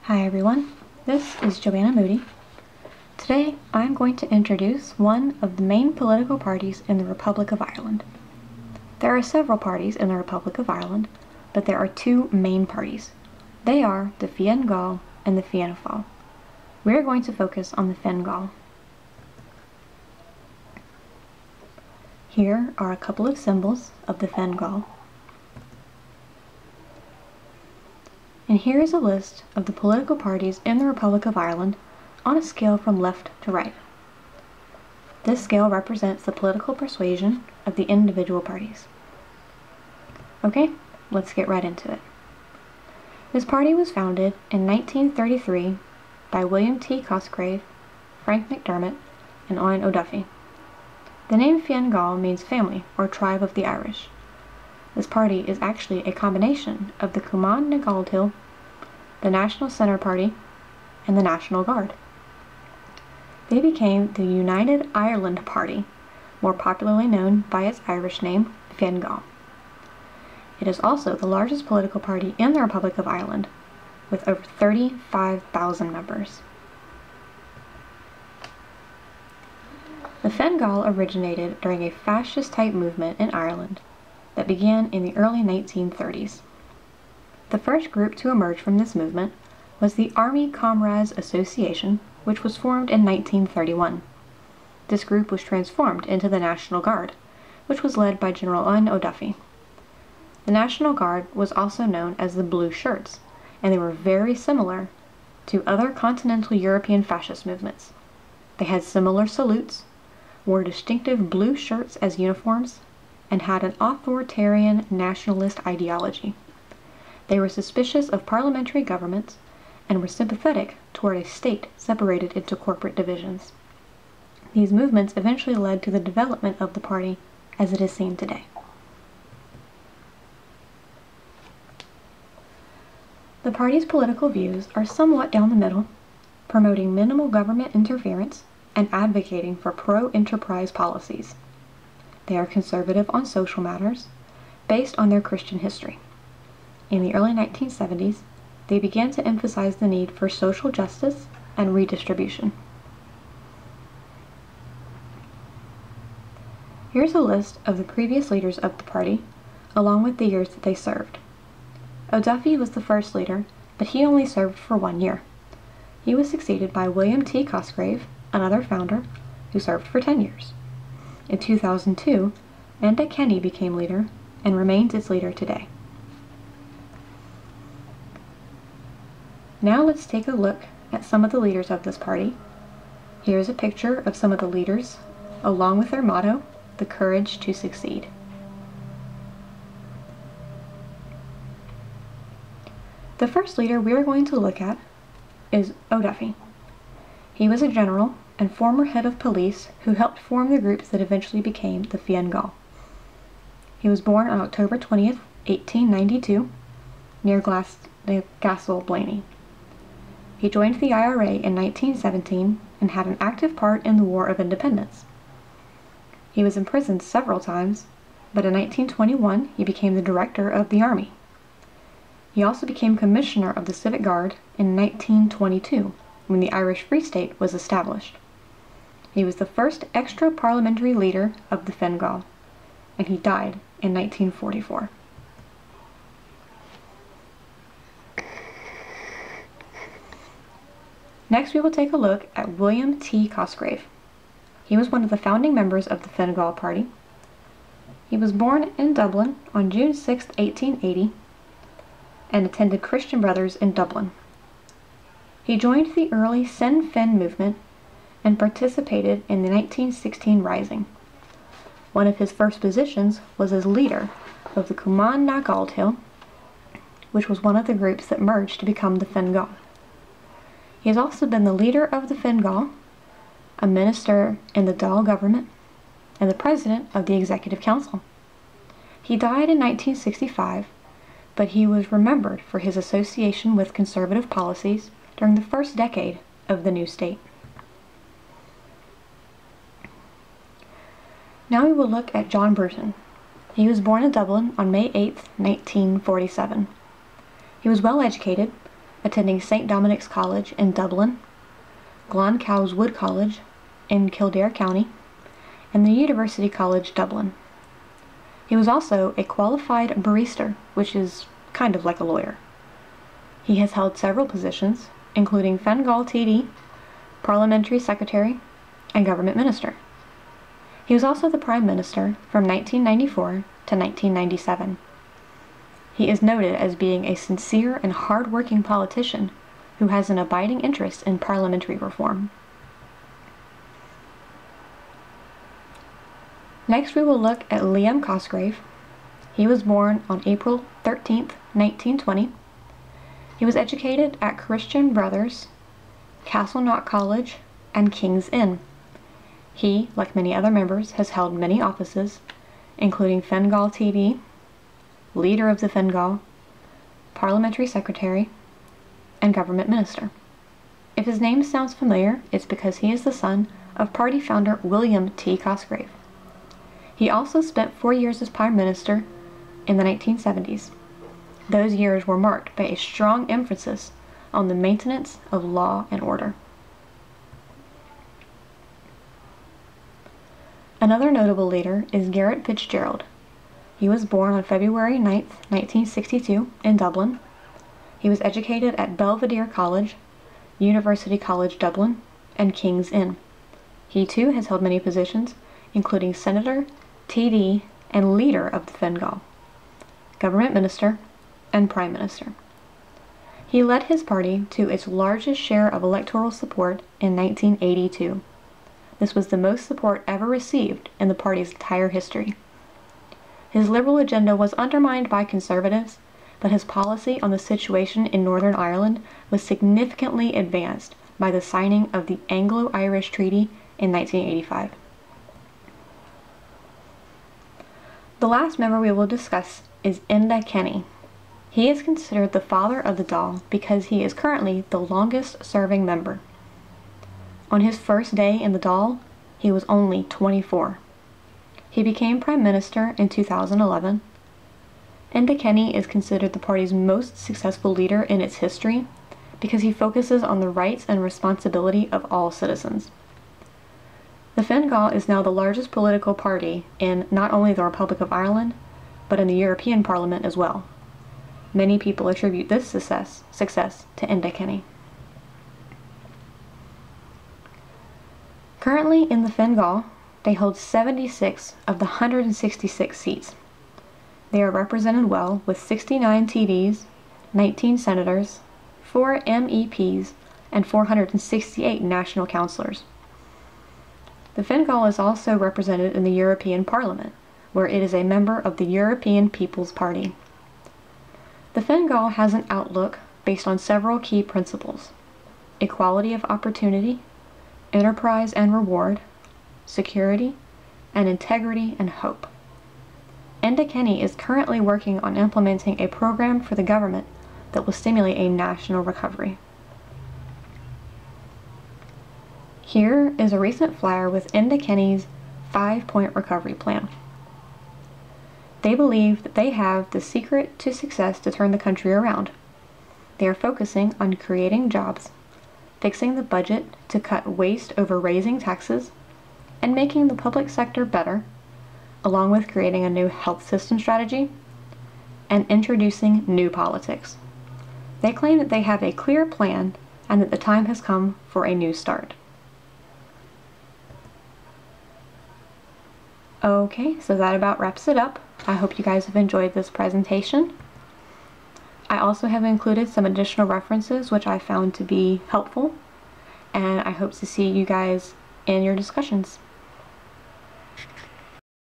Hi everyone, this is Joanna Moody. Today I'm going to introduce one of the main political parties in the Republic of Ireland. There are several parties in the Republic of Ireland, but there are two main parties. They are the Fianna Gael and the Fianna Fáil. We are going to focus on the Fine Gael. Here are a couple of symbols of the Fine Gael. And here is a list of the political parties in the Republic of Ireland on a scale from left to right. This scale represents the political persuasion of the individual parties. Okay, let's get right into it. This party was founded in 1933 by William T. Cosgrave, Frank McDermott, and Eoin O'Duffy. The name Fine Gael means family or tribe of the Irish. This party is actually a combination of the Cumann na Gaeltacht, the National Centre Party, and the National Guard. They became the United Ireland Party, more popularly known by its Irish name, Fine Gael. It is also the largest political party in the Republic of Ireland, with over 35,000 members. The Fine Gael originated during a fascist-type movement in Ireland that began in the early 1930s. The first group to emerge from this movement was the Army Comrades Association, which was formed in 1931. This group was transformed into the National Guard, which was led by General Eoin O'Duffy. The National Guard was also known as the Blue Shirts, and they were very similar to other continental European fascist movements. They had similar salutes, wore distinctive blue shirts as uniforms, and had an authoritarian nationalist ideology. They were suspicious of parliamentary governments and were sympathetic toward a state separated into corporate divisions. These movements eventually led to the development of the party as it is seen today. The party's political views are somewhat down the middle, promoting minimal government interference and advocating for pro-enterprise policies. They are conservative on social matters, based on their Christian history. In the early 1970s, they began to emphasize the need for social justice and redistribution. Here's a list of the previous leaders of the party, along with the years that they served. O'Duffy was the first leader, but he only served for 1 year. He was succeeded by William T. Cosgrave, another founder, who served for 10 years. In 2002, Enda Kenny became leader and remains its leader today. Now let's take a look at some of the leaders of this party. Here's a picture of some of the leaders, along with their motto, the courage to succeed. The first leader we are going to look at is O'Duffy. He was a general and former head of police who helped form the groups that eventually became the Fine Gael. He was born on October 20th, 1892, near Gassel, Blaney. He joined the IRA in 1917 and had an active part in the War of Independence. He was imprisoned several times, but in 1921 he became the director of the Army. He also became commissioner of the Civic Guard in 1922, when the Irish Free State was established. He was the first extra-parliamentary leader of the Fine Gael, and he died in 1944. Next we will take a look at William T. Cosgrave. He was one of the founding members of the Fine Gael party. He was born in Dublin on June 6, 1880, and attended Christian Brothers in Dublin. He joined the early Sinn Féin movement and participated in the 1916 Rising. One of his first positions was as leader of the Cumann na Gaeltacht, which was one of the groups that merged to become the Fine Gael. He has also been the leader of the Fine Gael, a minister in the Dáil government, and the president of the Executive Council. He died in 1965, but he was remembered for his association with conservative policies during the first decade of the new state. Now we will look at John Bruton. He was born in Dublin on May 8, 1947. He was well educated, attending St. Dominic's College in Dublin, Glencoe's Wood College in Kildare County, and the University College Dublin. He was also a qualified barrister, which is kind of like a lawyer. He has held several positions, including Fengál TD, Parliamentary Secretary, and Government Minister. He was also the Prime Minister from 1994 to 1997. He is noted as being a sincere and hard-working politician who has an abiding interest in parliamentary reform. Next we will look at Liam Cosgrave. He was born on April 13, 1920. He was educated at Christian Brothers, Castleknock College, and King's Inn. He, like many other members, has held many offices, including Fengál TD, Leader of the Fengál, Parliamentary Secretary, and Government Minister. If his name sounds familiar, it's because he is the son of party founder William T. Cosgrave. He also spent 4 years as Prime Minister in the 1970s. Those years were marked by a strong emphasis on the maintenance of law and order. Another notable leader is Garret FitzGerald. He was born on February 9, 1962, in Dublin. He was educated at Belvedere College, University College Dublin, and King's Inn. He too has held many positions, including Senator, TD, and Leader of the Fengál, Government Minister, and Prime Minister. He led his party to its largest share of electoral support in 1982. This was the most support ever received in the party's entire history. His liberal agenda was undermined by conservatives, but his policy on the situation in Northern Ireland was significantly advanced by the signing of the Anglo-Irish Treaty in 1985. The last member we will discuss is Enda Kenny. He is considered the father of the Dáil because he is currently the longest serving member. On his first day in the Dáil, he was only 24. He became Prime Minister in 2011. Enda Kenny is considered the party's most successful leader in its history because he focuses on the rights and responsibility of all citizens. The Fine Gael is now the largest political party in not only the Republic of Ireland, but in the European Parliament as well. Many people attribute this success to Enda Kenny. Currently in the Fine Gael, they hold 76 of the 166 seats. They are represented well with 69 TDs, 19 senators, 4 MEPs, and 468 national councillors. The Fine Gael is also represented in the European Parliament, where it is a member of the European People's Party. The Fine Gael has an outlook based on several key principles: equality of opportunity, enterprise and reward, security, and integrity and hope. Enda Kenny is currently working on implementing a program for the government that will stimulate a national recovery. Here is a recent flyer with Enda Kenny's 5-point recovery plan. They believe that they have the secret to success to turn the country around. They are focusing on creating jobs, fixing the budget to cut waste over raising taxes, and making the public sector better, along with creating a new health system strategy and introducing new politics. They claim that they have a clear plan and that the time has come for a new start. Okay, so that about wraps it up. I hope you guys have enjoyed this presentation. I also have included some additional references which I found to be helpful, and I hope to see you guys in your discussions.